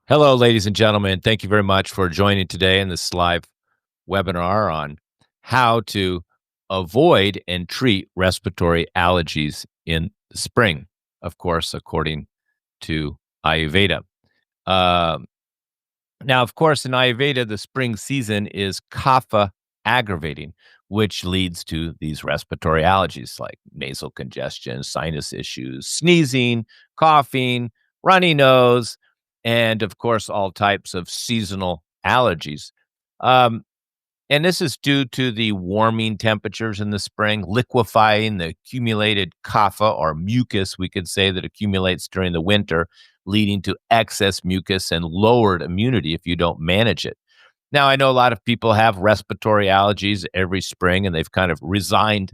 Hello, ladies and gentlemen. Thank you very much for joining today in this live webinar on how to avoid and treat respiratory allergies in the spring, of course, according to Ayurveda. Um, Now, of course, in Ayurveda, the spring season is kapha aggravating, which leads to these respiratory allergies like nasal congestion, sinus issues, sneezing, coughing, runny nose, and of course, all types of seasonal allergies. Um, and this is due to the warming temperatures in the spring, liquefying the accumulated kapha or mucus, we could say, that accumulates during the winter, leading to excess mucus and lowered immunity if you don't manage it. Now, I know a lot of people have respiratory allergies every spring, and they've kind of resigned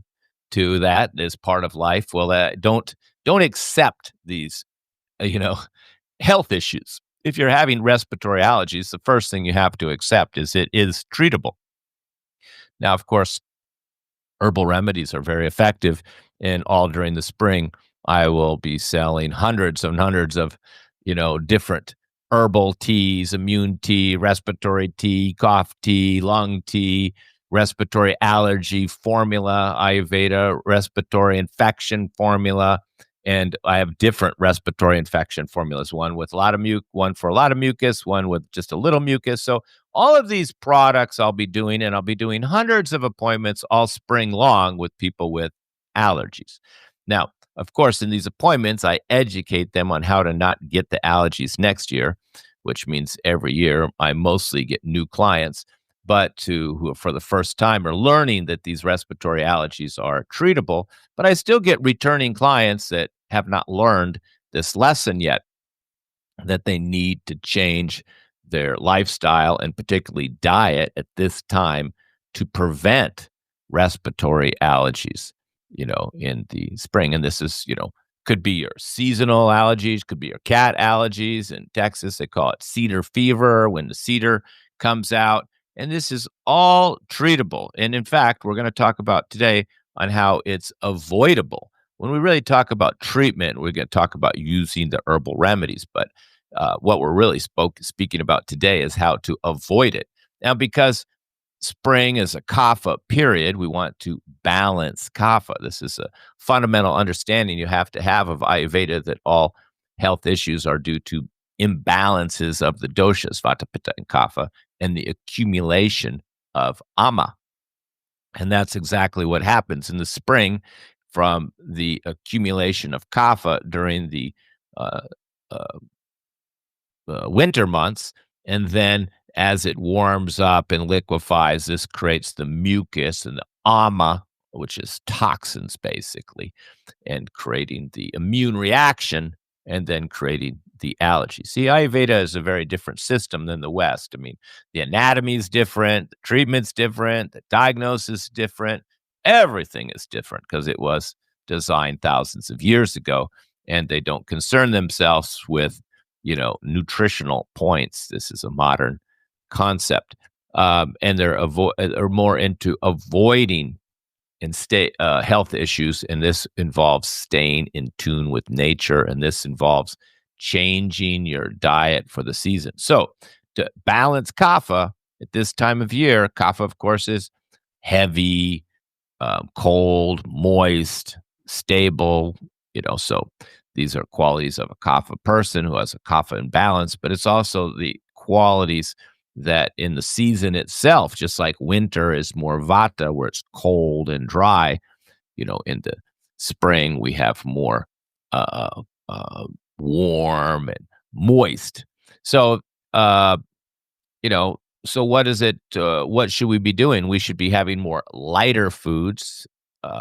to that as part of life. Well, don't accept these, you know, health issues. If you're having respiratory allergies, the first thing you have to accept is it is treatable. Now, of course, herbal remedies are very effective, and all during the spring, I will be selling hundreds and hundreds of, different herbal teas, immune tea, respiratory tea, cough tea, lung tea, respiratory allergy formula, Ayurveda, respiratory infection formula, and I have different respiratory infection formulas, one with a lot of one for a lot of mucus, one with just a little mucus. So all of these products I'll be doing, and I'll be doing hundreds of appointments all spring long with people with allergies. Now, of course, in these appointments, I educate them on how to not get the allergies next year, which means every year I mostly get new clients, but who for the first time are learning that these respiratory allergies are treatable. But I still get returning clients that have not learned this lesson yet, that they need to change their lifestyle and particularly diet at this time to prevent respiratory allergies, in the spring. And this is, could be your seasonal allergies, could be your cat allergies. In Texas, they call it cedar fever when the cedar comes out. And this is all treatable. And in fact, we're going to talk about today on how it's avoidable. When we really talk about treatment, we're going to talk about using the herbal remedies. But what we're really speaking about today is how to avoid it. Now, because spring is a kapha period, we want to balance kapha. This is a fundamental understanding you have to have of Ayurveda, that all health issues are due to imbalances of the doshas, vata, pitta, and kapha, and the accumulation of ama. And that's exactly what happens in the spring from the accumulation of kapha during the uh, uh, winter months. And then as it warms up and liquefies, this creates the mucus and the ama, which is toxins basically, and creating the immune reaction and then creating the allergy. See, Ayurveda is a very different system than the West. I mean, the anatomy is different, the treatment's different, the diagnosis is different, everything is different because it was designed thousands of years ago, and they don't concern themselves with nutritional points. This is a modern concept. And are more into avoiding and stay health issues. And this involves staying in tune with nature. And this involves changing your diet for the season. So to balance kapha at this time of year, kapha, of course, is heavy, cold, moist, stable, so these are qualities of a kapha person who has a kapha imbalance, but it's also the qualities that in the season itself, just like winter is more vata, where it's cold and dry, in the spring, we have more uh, warm and moist. So, uh, you know, so what is it? What should we be doing? We should be having more lighter foods,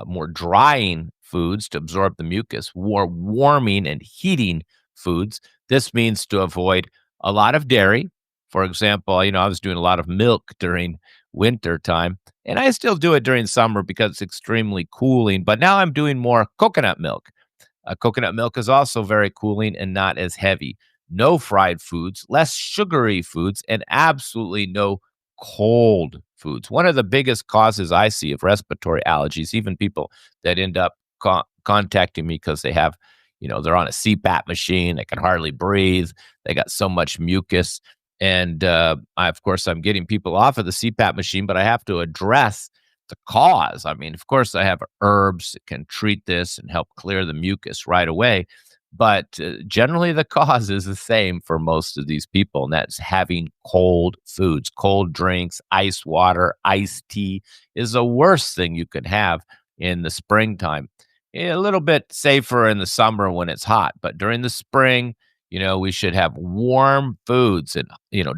more drying foods to absorb the mucus, more warming and heating foods. This means to avoid a lot of dairy. For example, I was doing a lot of milk during winter time, and I still do it during summer because it's extremely cooling. But now I'm doing more coconut milk. Coconut milk is also very cooling and not as heavy. No fried foods, less sugary foods, and absolutely no cold foods. One of the biggest causes I see of respiratory allergies, even people that end up contacting me because they have, they're on a CPAP machine. They can hardly breathe. They got so much mucus. And of course, I'm getting people off of the CPAP machine, but I have to address the cause. I mean, of course, I have herbs that can treat this and help clear the mucus right away. But generally, the cause is the same for most of these people, and that's having cold foods, cold drinks, ice water, iced tea is the worst thing you could have in the springtime. A little bit safer in the summer when it's hot, but during the spring, we should have warm foods and,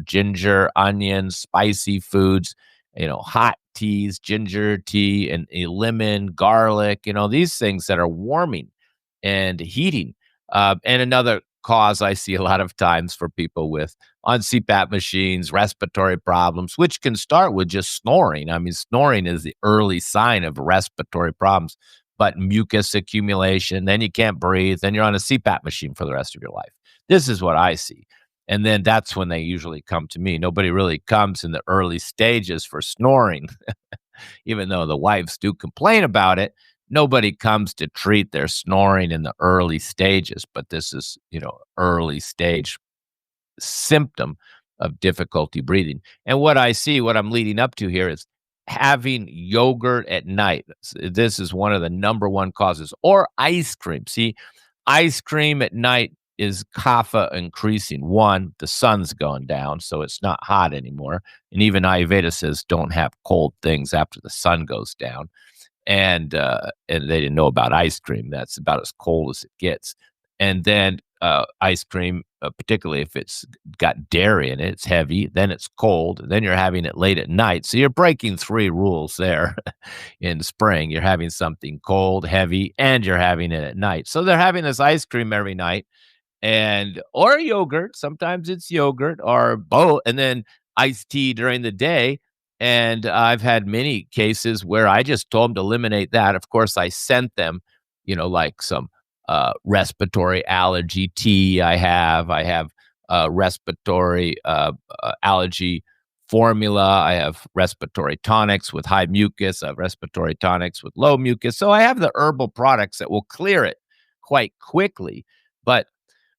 ginger, onions, spicy foods, hot teas, ginger tea, and a lemon, garlic, these things that are warming and heating. And another cause I see a lot of times for people with on CPAP machines, respiratory problems, which can start with just snoring. I mean, snoring is the early sign of respiratory problems, but mucus accumulation, then you can't breathe, then you're on a CPAP machine for the rest of your life. This is what I see. And then that's when they usually come to me. Nobody really comes in the early stages for snoring, even though the wives do complain about it. Nobody comes to treat their snoring in the early stages, but this is, early stage symptom of difficulty breathing. And what I see, what I'm leading up to here is having yogurt at night. This is one of the number one causes, or ice cream. See, ice cream at night is kapha increasing. One, the sun's going down, so it's not hot anymore. And even Ayurveda says don't have cold things after the sun goes down. And they didn't know about ice cream. That's about as cold as it gets. And then ice cream, particularly if it's got dairy in it, it's heavy, then it's cold, then you're having it late at night. So you're breaking three rules there in spring. You're having something cold, heavy, and you're having it at night. So they're having this ice cream every night and or yogurt. Sometimes it's yogurt or both, and then iced tea during the day. And I've had many cases where I just told them to eliminate that. Of course, I sent them, like some respiratory allergy tea. I have respiratory allergy formula. I have respiratory tonics with high mucus. I have respiratory tonics with low mucus. So I have the herbal products that will clear it quite quickly. But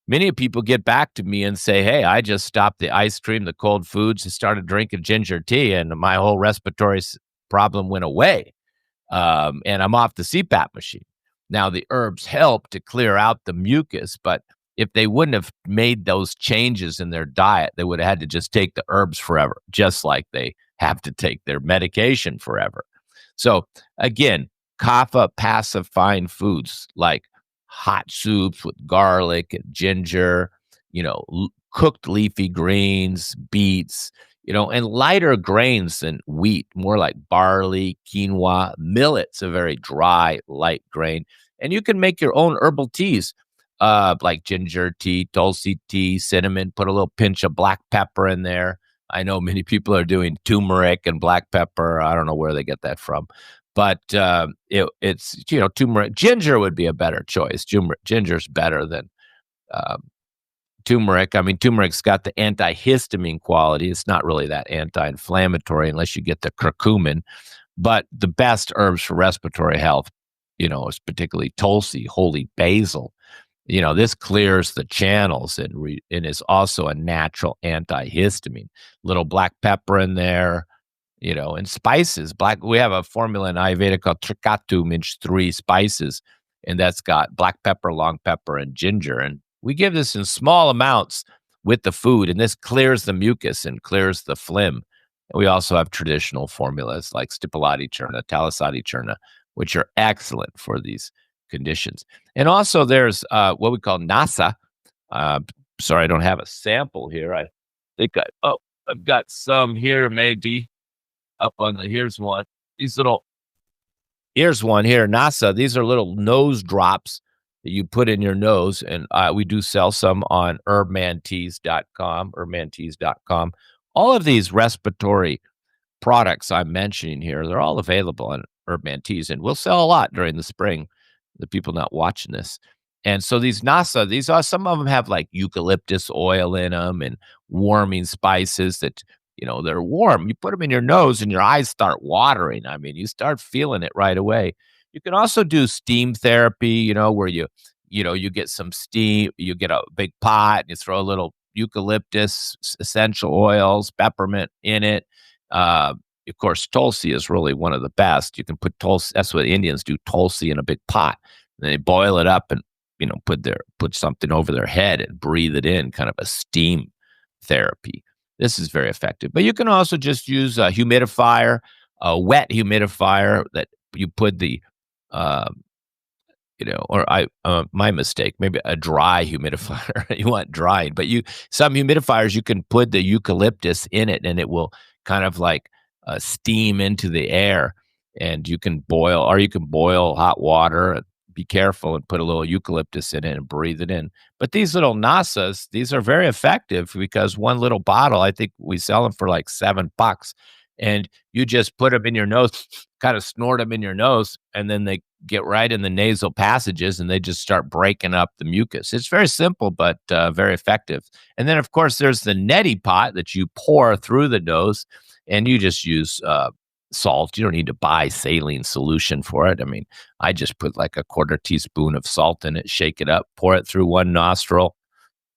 many people get back to me and say, hey, I just stopped the ice cream, the cold foods, and started drinking ginger tea, and my whole respiratory problem went away. And I'm off the CPAP machine. Now, the herbs help to clear out the mucus, but if they wouldn't have made those changes in their diet, they would have had to just take the herbs forever, just like they have to take their medication forever. So, again, kapha pacifying foods like hot soups with garlic and ginger, cooked leafy greens, beets, and lighter grains than wheat, more like barley, quinoa. Millet's a very dry, light grain. And you can make your own herbal teas, like ginger tea, tulsi tea, cinnamon, put a little pinch of black pepper in there. I know many people are doing turmeric and black pepper. I don't know where they get that from. But it's, turmeric. Ginger would be a better choice. Ginger's better than turmeric. I mean, turmeric's got the antihistamine quality. It's not really that anti-inflammatory unless you get the curcumin. But the best herbs for respiratory health, is particularly tulsi, holy basil. This clears the channels and is also a natural antihistamine. Little black pepper in there, and spices. We have a formula in Ayurveda called Trikatu, means 3 spices, and that's got black pepper, long pepper, and ginger. And we give this in small amounts with the food, and this clears the mucus and clears the phlegm. And we also have traditional formulas like Stipulati Churna, Talasati Churna, which are excellent for these conditions. And also there's what we call nasa. Sorry, I don't have a sample here. I think I've got some here maybe. Up on here's one. Here's one here, NASA. These are little nose drops that you put in your nose, and we do sell some on herbmanteas.com. All of these respiratory products I'm mentioning here, they're all available on Herb Teas, and we'll sell a lot during the spring. The people not watching this. And so these nasa, some of them have like eucalyptus oil in them and warming spices that they're warm. You put them in your nose and your eyes start watering. I mean, you start feeling it right away. You can also do steam therapy, where you you get some steam, you get a big pot, you throw a little eucalyptus, essential oils, peppermint in it. Uh, of course, Tulsi is really one of the best. You can put Tulsi, that's what Indians do, Tulsi in a big pot. And they boil it up and, put something over their head and breathe it in, kind of a steam therapy. This is very effective. But you can also just use a humidifier, a wet humidifier that you put the uh, my mistake, maybe a dry humidifier. You want dry, but some humidifiers you can put the eucalyptus in it, and it will kind of like steam into the air, and you can boil hot water. Be careful and put a little eucalyptus in it and breathe it in. But these little nasas, these are very effective because one little bottle, I think we sell them for like $7, and you just put them in your nose, kind of snort them in your nose, and then they get right in the nasal passages and they just start breaking up the mucus. It's very simple, but very effective. And then, of course, there's the neti pot that you pour through the nose, and you just use salt. You don't need to buy saline solution for it. I mean, I just put like a quarter teaspoon of salt in it, shake it up, pour it through one nostril,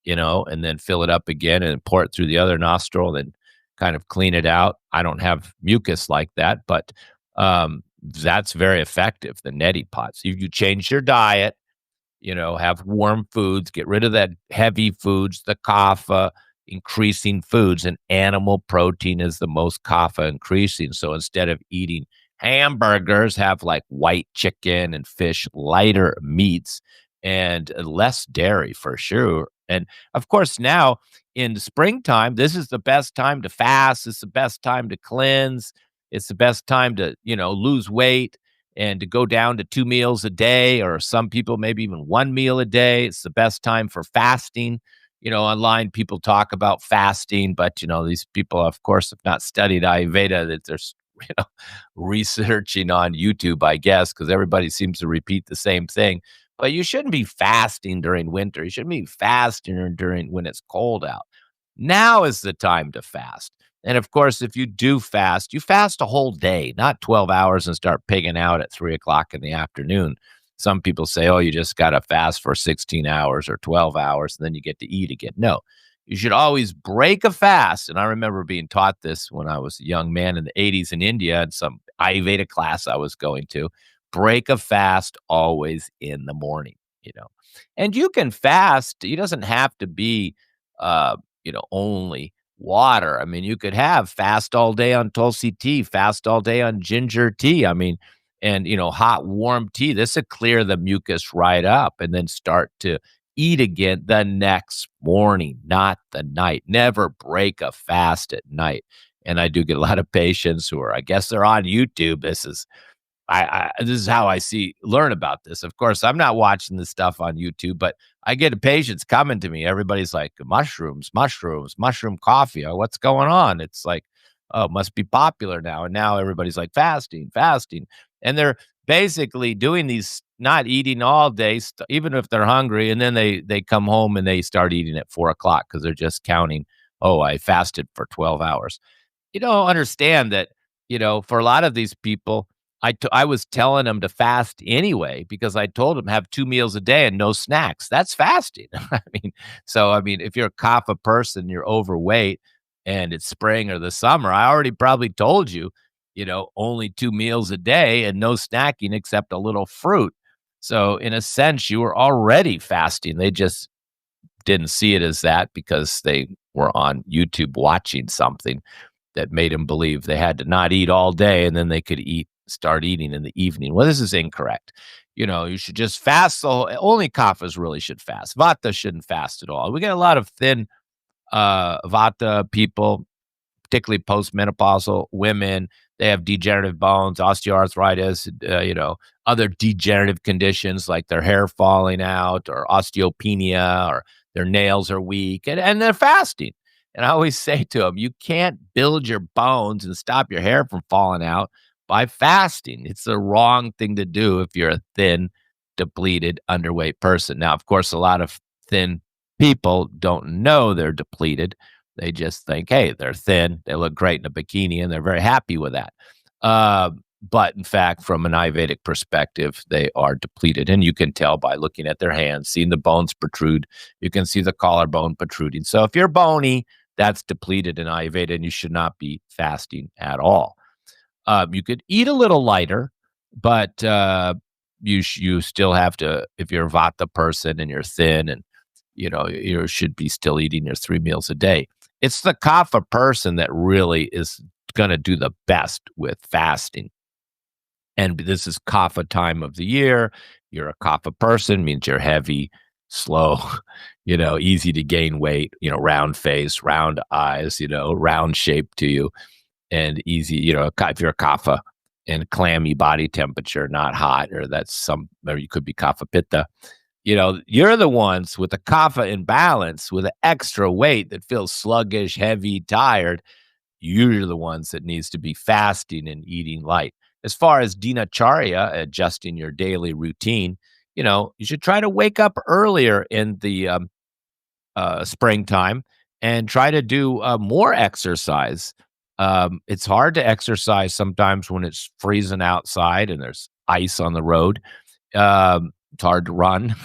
and then fill it up again and pour it through the other nostril, then kind of clean it out. I don't have mucus like that, but that's very effective, the neti pots. You change your diet, have warm foods, get rid of that heavy foods, the kapha increasing foods, and animal protein is the most kapha increasing. So instead of eating hamburgers, have like white chicken and fish, lighter meats, and less dairy for sure. And of course, now in the springtime, this is the best time to fast. It's the best time to cleanse. It's the best time to, lose weight and to go down to 2 meals a day, or some people maybe even 1 meal a day. It's the best time for fasting. Online people talk about fasting, but these people, of course, have not studied Ayurveda. That they're researching on YouTube, I guess, because everybody seems to repeat the same thing. But you shouldn't be fasting during winter. You shouldn't be fasting during when it's cold out. Now is the time to fast. And of course, if you do fast, you fast a whole day, not 12 hours and start pigging out at 3 o'clock in the afternoon. Some people say, oh, you just got to fast for 16 hours or 12 hours, and then you get to eat again. No, you should always break a fast. And I remember being taught this when I was a young man in the 80s in India in some Ayurveda class I was going to. Break a fast always in the morning. And you can fast. It doesn't have to be, only water. I mean, you could have fast all day on Tulsi tea, fast all day on ginger tea. I mean, and, hot, warm tea. This will clear the mucus right up, and then start to eat again the next morning, not the night. Never break a fast at night. And I do get a lot of patients who I guess they're on YouTube. This is how I learn about this. Of course, I'm not watching this stuff on YouTube, but I get patients coming to me. Everybody's like, mushrooms, mushroom coffee. Oh, what's going on? It's like, oh, it must be popular now. And now everybody's like fasting. And they're basically doing these, not eating all day, even if they're hungry. And then they come home and they start eating at 4 o'clock because they're just counting, oh, I fasted for 12 hours. You don't understand that, for a lot of these people, I was telling them to fast anyway because I told them have 2 meals a day and no snacks. That's fasting. If you're a kapha person, you're overweight and it's spring or the summer, I already probably told you, only 2 meals a day and no snacking except a little fruit. So in a sense, you were already fasting. They just didn't see it as that because they were on YouTube watching something that made them believe they had to not eat all day and then they could start eating in the evening. Well, this is incorrect. You should just fast. Only kaphas really should fast. Vata shouldn't fast at all. We get a lot of thin vata people, particularly postmenopausal women. They have degenerative bones, osteoarthritis, other degenerative conditions like their hair falling out or osteopenia or their nails are weak and they're fasting. And I always say to them, you can't build your bones and stop your hair from falling out by fasting. It's the wrong thing to do if you're a thin, depleted, underweight person. Now, of course, a lot of thin people don't know they're depleted. They just think, hey, they're thin, they look great in a bikini, and they're very happy with that. But in fact, from an Ayurvedic perspective, they are depleted. And you can tell by looking at their hands, seeing the bones protrude. You can see the collarbone protruding. So if you're bony, that's depleted in Ayurveda, and you should not be fasting at all. You could eat a little lighter, but you still have to, if you're a Vata person and you're thin, and you should be still eating your 3 meals a day. It's the kapha person that really is going to do the best with fasting. And this is kapha time of the year. You're a kapha person, means you're heavy, slow, easy to gain weight, round face, round eyes, round shape to you, and easy, if you're a kapha and clammy body temperature, not hot, or you could be kapha pitta. You're the ones with the kapha imbalance, with the extra weight that feels sluggish, heavy, tired. You're the ones that needs to be fasting and eating light. As far as dinacharya, adjusting your daily routine, you should try to wake up earlier in the springtime and try to do more exercise. It's hard to exercise sometimes when it's freezing outside and there's ice on the road. It's hard to run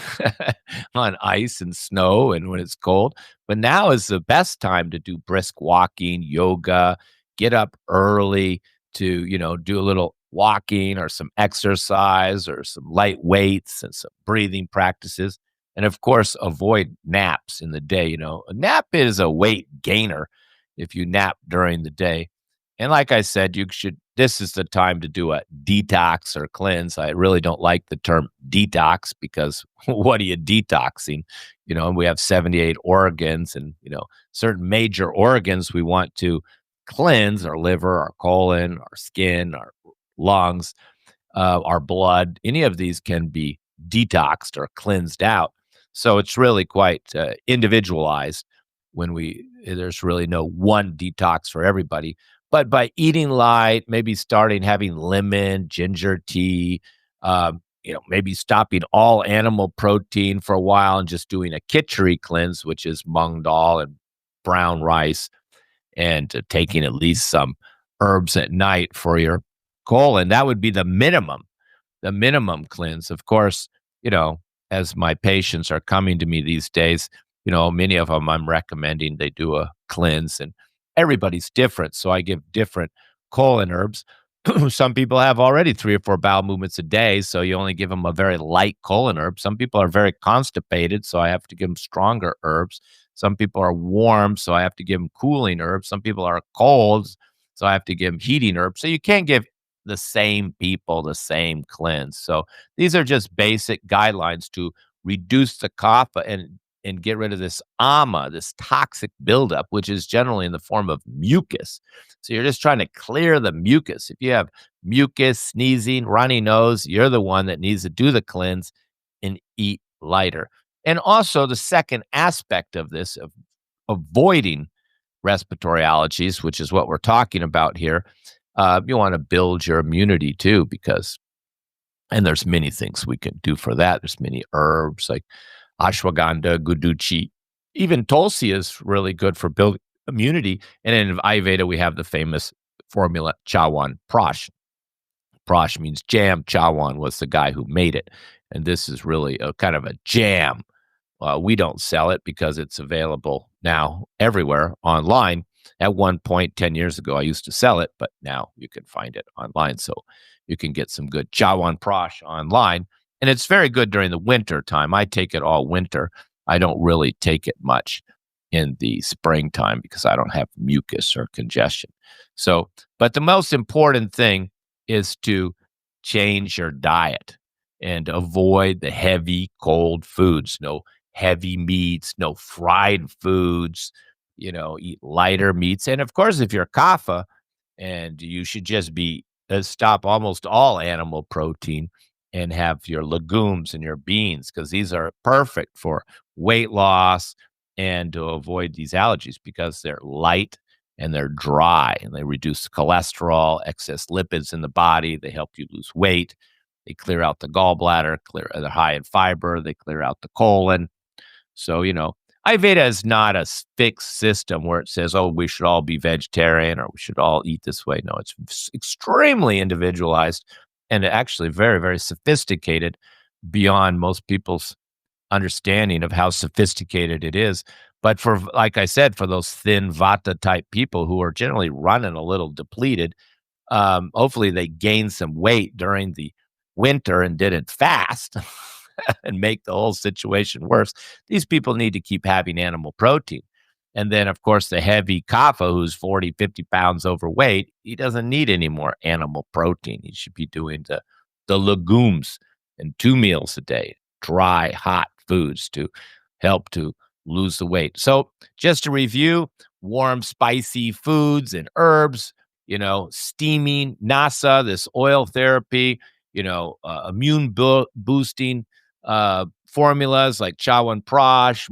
on ice and snow and when it's cold. But now is the best time to do brisk walking, yoga, get up early to, do a little walking or some exercise or some light weights and some breathing practices. And of course, avoid naps in the day. A nap is a weight gainer if you nap during the day. And like I said, this is the time to do a detox or cleanse. I really don't like the term detox because what are you detoxing? And we have 78 organs and, certain major organs we want to cleanse: our liver, our colon, our skin, our lungs, our blood. Any of these can be detoxed or cleansed out. So it's really quite individualized there's really no one detox for everybody. But by eating light, maybe starting having lemon, ginger tea, maybe stopping all animal protein for a while and just doing a khichdi cleanse, which is mung dal and brown rice, and taking at least some herbs at night for your colon. That would be the minimum cleanse. Of course, as my patients are coming to me these days, many of them I'm recommending they do a cleanse, and everybody's different. So I give different colon herbs. Some people have already 3 or 4 bowel movements a day, so you only give them a very light colon herb. Some people are very constipated, so I have to give them stronger herbs. Some people are warm, so I have to give them cooling herbs. Some people are cold, so I have to give them heating herbs. So you can't give the same people the same cleanse. So these are just basic guidelines to reduce the kapha and get rid of this ama, this toxic buildup, which is generally in the form of mucus. So you're just trying to clear the mucus. If you have mucus, sneezing, runny nose, you're the one that needs to do the cleanse and eat lighter. And also the second aspect of this, of avoiding respiratory allergies, which is what we're talking about here, you want to build your immunity too, and there's many things we can do for that. There's many herbs like ashwagandha, guduchi. Even tulsi is really good for building immunity. And in Ayurveda, we have the famous formula chawan prash. Prash means jam. Chawan was the guy who made it. And this is really a kind of a jam. We don't sell it because it's available now everywhere online. At one point, 10 years ago, I used to sell it, but now you can find it online. So you can get some good chawan prash online. And it's very good during the winter time. I take it all winter. I don't really take it much in the springtime because I don't have mucus or congestion. So, but the most important thing is to change your diet and avoid the heavy, cold foods. No heavy meats, no fried foods, eat lighter meats. And of course, if you're kapha, and you should just stop almost all animal protein and have your legumes and your beans, because these are perfect for weight loss and to avoid these allergies because they're light and they're dry and they reduce cholesterol, excess lipids in the body. They help you lose weight. They clear out the gallbladder, they're high in fiber. They clear out the colon. So, Ayurveda is not a fixed system where it says, oh, we should all be vegetarian or we should all eat this way. No, it's extremely individualized and actually very, very sophisticated beyond most people's understanding of how sophisticated it is. But for, like I said, for those thin vata type people who are generally running a little depleted, hopefully they gained some weight during the winter and didn't fast and make the whole situation worse. These people need to keep having animal protein. And then, of course, the heavy kapha who's 40, 50 pounds overweight, he doesn't need any more animal protein. He should be doing the legumes and 2 meals a day, dry, hot foods to help to lose the weight. So just to review, warm, spicy foods and herbs, steaming, nasa, this oil therapy, immune boosting formulas like Chyawanprash,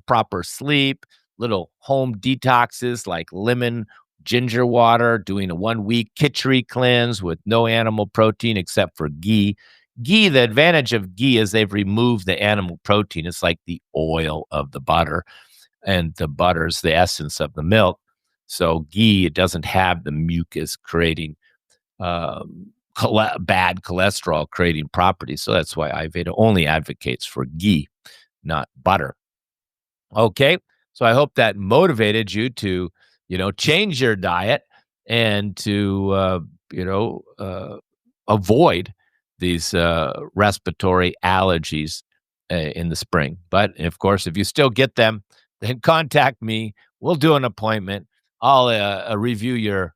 proper sleep, little home detoxes like lemon, ginger water, doing a 1 week khichdi cleanse with no animal protein except for ghee. Ghee, the advantage of ghee is they've removed the animal protein. It's like the oil of the butter, and the butter's the essence of the milk. So ghee, it doesn't have the mucus creating bad cholesterol creating properties. So that's why Ayurveda only advocates for ghee, not butter. Okay. So I hope that motivated you to, change your diet and to, avoid these respiratory allergies in the spring. But of course, if you still get them, then contact me. We'll do an appointment. I'll review your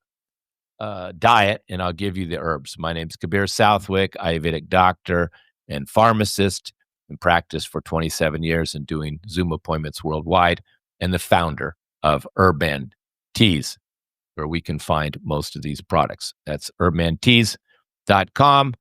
diet, and I'll give you the herbs. My name's Kabir Southwick, Ayurvedic doctor and pharmacist, and practiced for 27 years and doing Zoom appointments worldwide, and the founder of Urban Teas, where we can find most of these products. That's urbanteas.com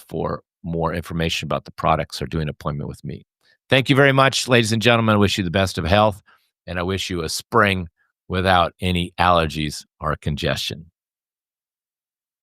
for more information about the products or doing an appointment with me. Thank you very much, ladies and gentlemen. I wish you the best of health, and I wish you a spring without any allergies or congestion.